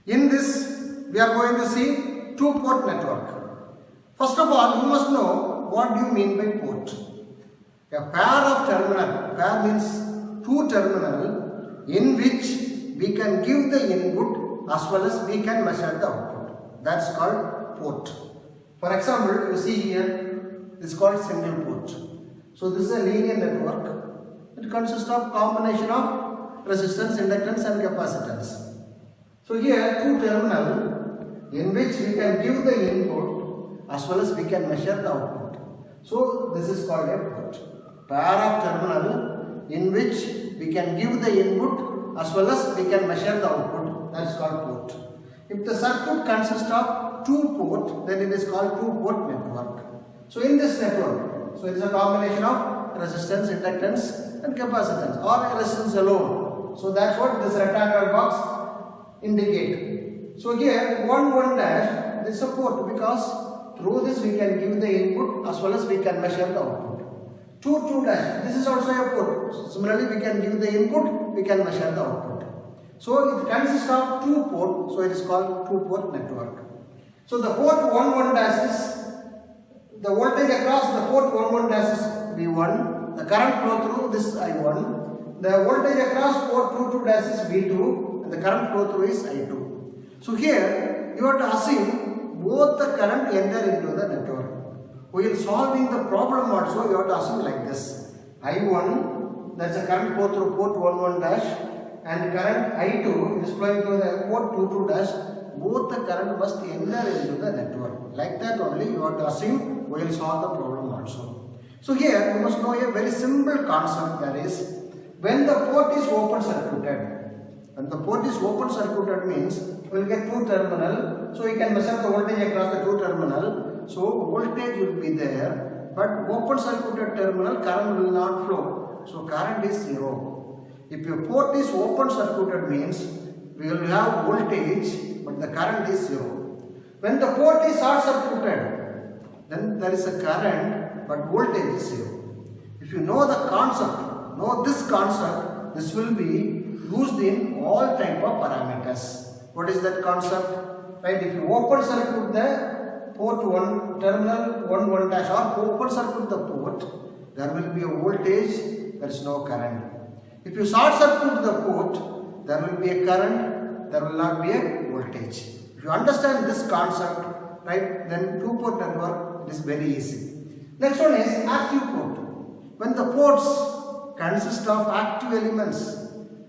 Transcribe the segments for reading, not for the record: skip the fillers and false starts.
In this, we are going to see two-port network. First of all, you must know what do you mean by port. A pair of terminal, pair means two terminal in which we can give the input as well as we can measure the output. That's called port. For example, you see here, it's called single port. So this is a linear network. It consists of combination of resistance, inductance and capacitance. So here two terminal in which we can give the input as well as we can measure the output. So this is called a port. Pair of terminal in which we can give the input as well as we can measure the output. That's called port. If the circuit consists of two port, then it is called two-port network. So in this network, so it is a combination of resistance, inductance and capacitance, or resistance alone. So that's what this rectangular box indicate. So here 1 dash, this is a port because through this we can give the input as well as we can measure the output. 2 dash, this is also a port. Similarly, we can give the input, we can measure the output. So it consists of two port, so it is called two-port network. So the port 1 dash is the voltage across the port 1 dash is V1, the current flow through this is I1, the voltage across port 2 dash is V2, and the current flow through is I2. So here you have to assume both the current enter into the network. While solving the problem also, you have to assume like this: I1, that's the current flow through port 1 dash, and current I2 is flowing through the port 2 dash. Both the current must enter into the network. Like that only you have to assume while solve the problem also. So here you must know a very simple concept, that is, when the port is open circuited. When the port is open circuited means we will get two terminal, so you can measure the voltage across the two terminal. So voltage will be there, but open circuited terminal current will not flow. So current is zero. If your port is open circuited means we will have voltage, but the current is zero. When the port is short circuited, then there is a current, but voltage is zero. If you know the concept, know this concept, this will be used in all type of parameters. What is that concept? Right? If you open circuit the port 1 terminal 1 dash, or open circuit the port, there will be a voltage, there is no current. If you short circuit the port, there will be a current, there will not be a voltage. If you understand this concept, right, then two-port network, it is very easy. Next one is active port. When the ports consist of active elements.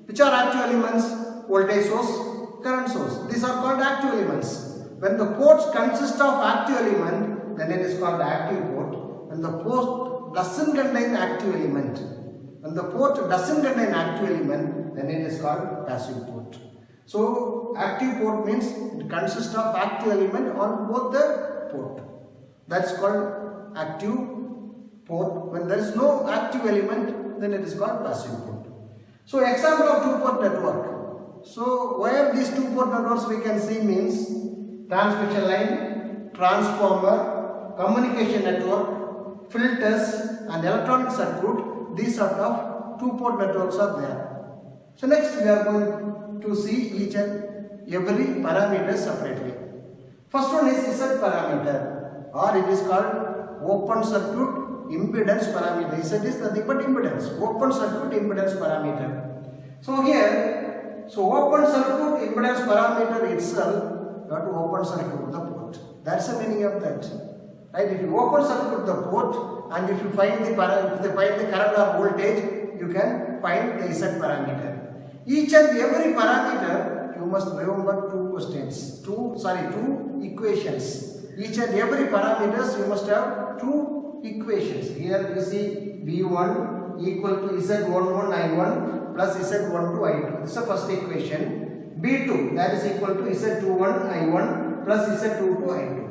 Which are active elements? Voltage source, current source. These are called active elements. When the ports consist of active element, then it is called active port. When the port doesn't contain active element, when the port doesn't contain active element, then it is called passive port. So active port means it consists of active element on both the port. That's called active port. When there is no active element, then it is called passive port. So example of two-port network. So where these two-port networks we can see means transmission line, transformer, communication network, filters and electronic circuit. These sort of two-port networks are there. So next we are going to see each and every parameter separately. First one is Z parameter, or it is called open circuit impedance parameter. Z is nothing but impedance, open circuit impedance parameter. So here, so open circuit impedance parameter itself, you have to open circuit the port. That's the meaning of that. Right? If you open circuit the port and if you find the current or voltage, you can find the Z parameter. Each and every parameter you must remember two equations. Each and every parameters you must have two equations. Here we see V1 equal to Z11 I1 plus Z12 I2. This is the first equation. B2, that is equal to Z21 I1 plus Z22 I2.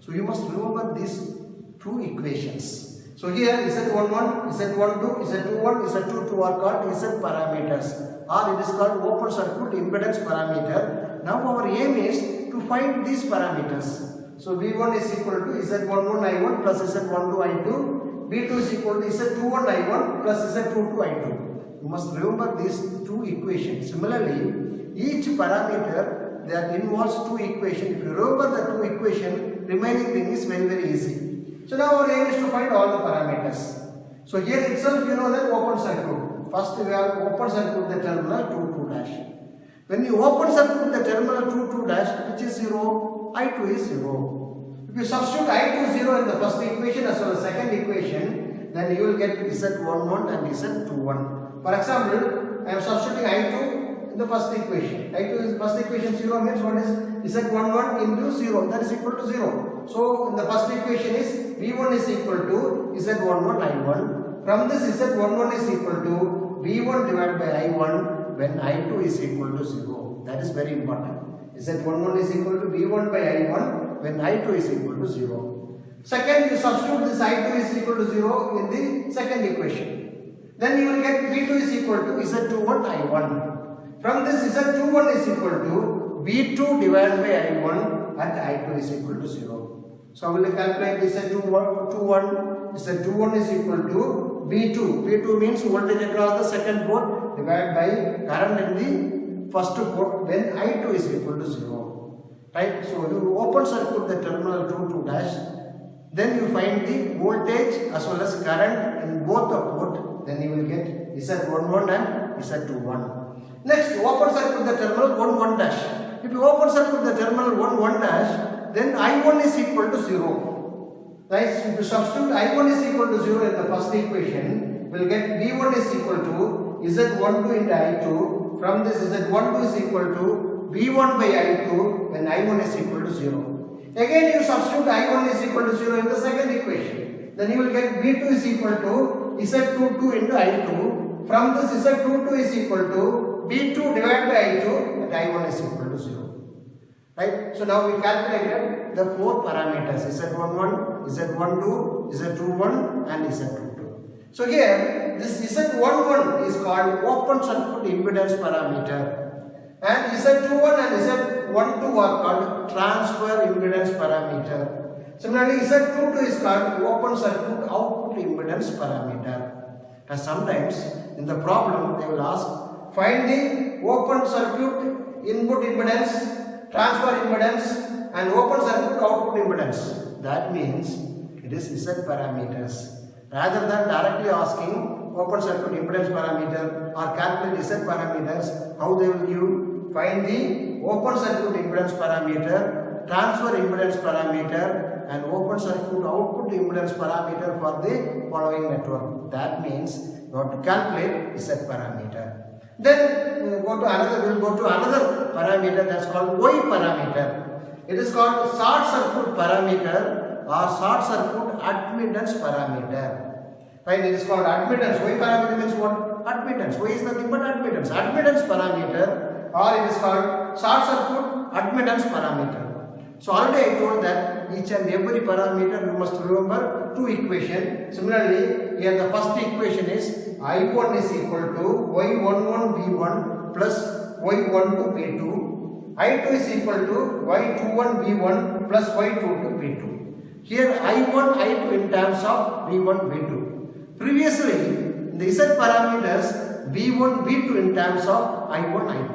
So you must remember these two equations. So here Z11, Z12, Z21, Z22 are called Z parameters, or it is called open circuit impedance parameter. Now our aim is to find these parameters. So V1 is equal to Z11 I1 plus Z12 I2. B2 is equal to Z21 I1 plus Z22 I2. You must remember these two equations. Similarly, each parameter that involves two equations. If you remember the two equations, remaining thing is very easy. So now our aim is to find all the parameters. So here itself you know that open circuit. First we have open circuit the terminal 2 2 dash. When you open circuit the terminal 2 2 dash, which is 0, I2 is 0. If you substitute I2 0 in the first equation as well as second equation, then you will get Z11 and Z21. For example, I am substituting I2 in the first equation. I2 is first equation 0 means what is Z11 into 0, that is equal to 0. So in the first equation is V1 is equal to Z11 I1. From this Z11 is equal to V1 divided by I1 when I2 is equal to 0. That is very important. Z11 is equal to V1 by I1 when I2 is equal to 0. Second, you substitute this I2 is equal to 0 in the second equation. Then you will get V2 is equal to Z21 I1. From this Z21 is equal to V2 divided by I1 and I2 is equal to 0. So I will calculate Z21 is equal to V2. V2 means voltage across the second port divided by current in the first port when I2 is equal to 0. Right? So you open circuit the terminal 2 2 dash. Then you find the voltage as well as current in both the port. Then you will get Z11 and Z21. Next, open circuit the terminal 1 1 dash. If you open circuit the terminal 1 1 dash, then I1 is equal to 0. Right? So if you substitute I1 is equal to 0 in the first equation, we will get V1 is equal to Z12 into I2. From this Z12 is equal to V1 by I2 when I1 is equal to 0. Again you substitute I1 is equal to 0 in the second equation. Then you will get V2 is equal to Z22 into I2. From this Z22 is equal to V2 divided by I2 and I1 is equal to 0. Right? So now we calculated the four parameters Z11, Z12, Z21 and Z22. So here this Z11 is called open circuit impedance parameter. And Z21 and Z12 are called transfer impedance parameter. Similarly, Z22 is called open circuit output impedance parameter. And sometimes in the problem they will ask, find the open circuit input impedance, transfer impedance and open circuit output impedance. That means it is Z parameters. Rather than directly asking open circuit impedance parameter or calculate Z parameters, how they will give? Find the open circuit impedance parameter, transfer impedance parameter and open circuit output impedance parameter for the following network. That means you have to calculate Z parameter. Then we will go to another parameter that's called Y parameter. It is called short circuit parameter or short circuit admittance parameter. Right? It is called admittance. Y parameter means what? Admittance. Y is nothing but admittance. Admittance parameter, or it is called short circuit admittance parameter. So already I told that each and every parameter you must remember two equations. Similarly, here the first equation is I1 is equal to Y11 V1 plus Y12 V2. I2 is equal to Y21 V1 plus Y22 V2. Here I1, I2 in terms of V1, V2. Previously, in the Z parameters, V1, V2 in terms of I1, I2.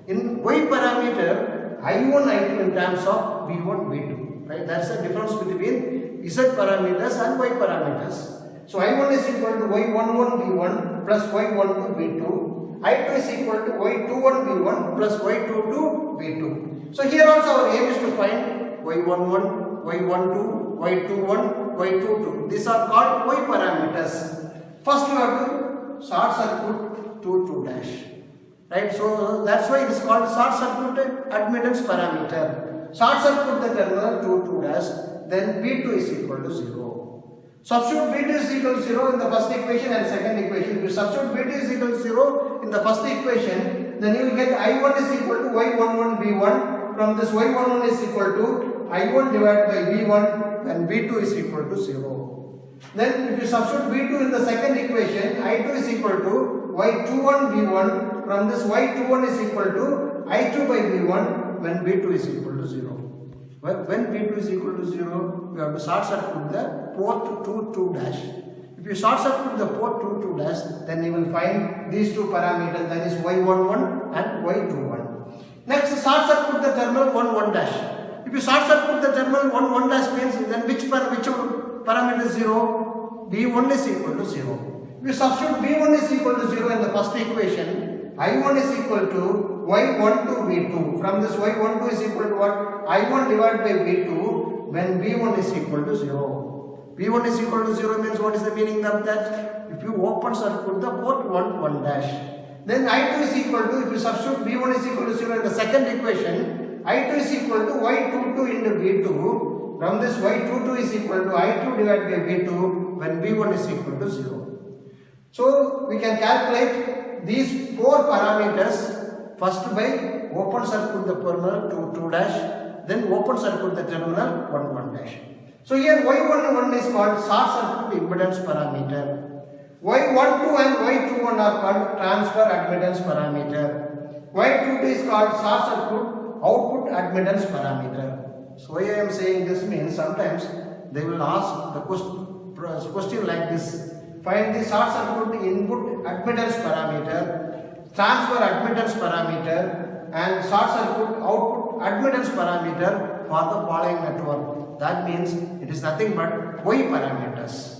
In Y parameter, I1, I2 in terms of V1, V2. Right? That's the difference between Z parameters and Y parameters. So I1 is equal to Y11 V1 plus Y12 V2. I2 is equal to Y21 V1 plus Y22 V2. So here also our aim is to find Y11, Y12, Y21, Y22. These are called Y parameters. First you have to short circuit 2 2 dash. Right? So that's why it is called short circuit admittance parameter. Short circuit the terminal 2 2 dash, then V2 is equal to 0. Substitute V2 is equal to 0 in the first equation and second equation. If you substitute V2 is equal to 0 in the first equation, then you will get I1 is equal to Y11 V1. From this Y11 is equal to I1 divided by V1 and V2 is equal to 0. Then if you substitute V2 in the second equation, I2 is equal to Y21 V1. From this Y21 is equal to I2 by V1 when V2 is equal to 0. When V2 is equal to 0, we have to short circuit the port 2 2 dash. If you short circuit the port 2 2 dash, then you will find these two parameters, that is Y11 and Y21. Next, short circuit the terminal 1 1 dash. If you short circuit the terminal 1 1 dash means then which parameter is 0? V1 is equal to 0. If you substitute V1 is equal to 0 in the first equation, I1 is equal to Y1 to V2. From this Y12 is equal to what? I1 divided by V2 when V1 is equal to 0. V1 is equal to 0 means what is the meaning of that? If you open circuit the port 1 1 dash. Then I2 is equal to, if you substitute V1 is equal to 0 in the second equation, I2 is equal to Y22 into V2. From this Y22 is equal to I2 divided by V2 when V1 is equal to 0. So we can calculate these four parameters first by open circuit the terminal 2 dash, then open circuit the terminal 1 1 dash. So here Y11 is called short circuit impedance parameter. Y12 and Y21 are called transfer admittance parameter. Y22 is called short circuit output admittance parameter. So why I am saying this means sometimes they will ask the question like this. Find the short circuit input admittance parameter, transfer admittance parameter and short circuit output admittance parameter for the following network. That means it is nothing but Y parameters.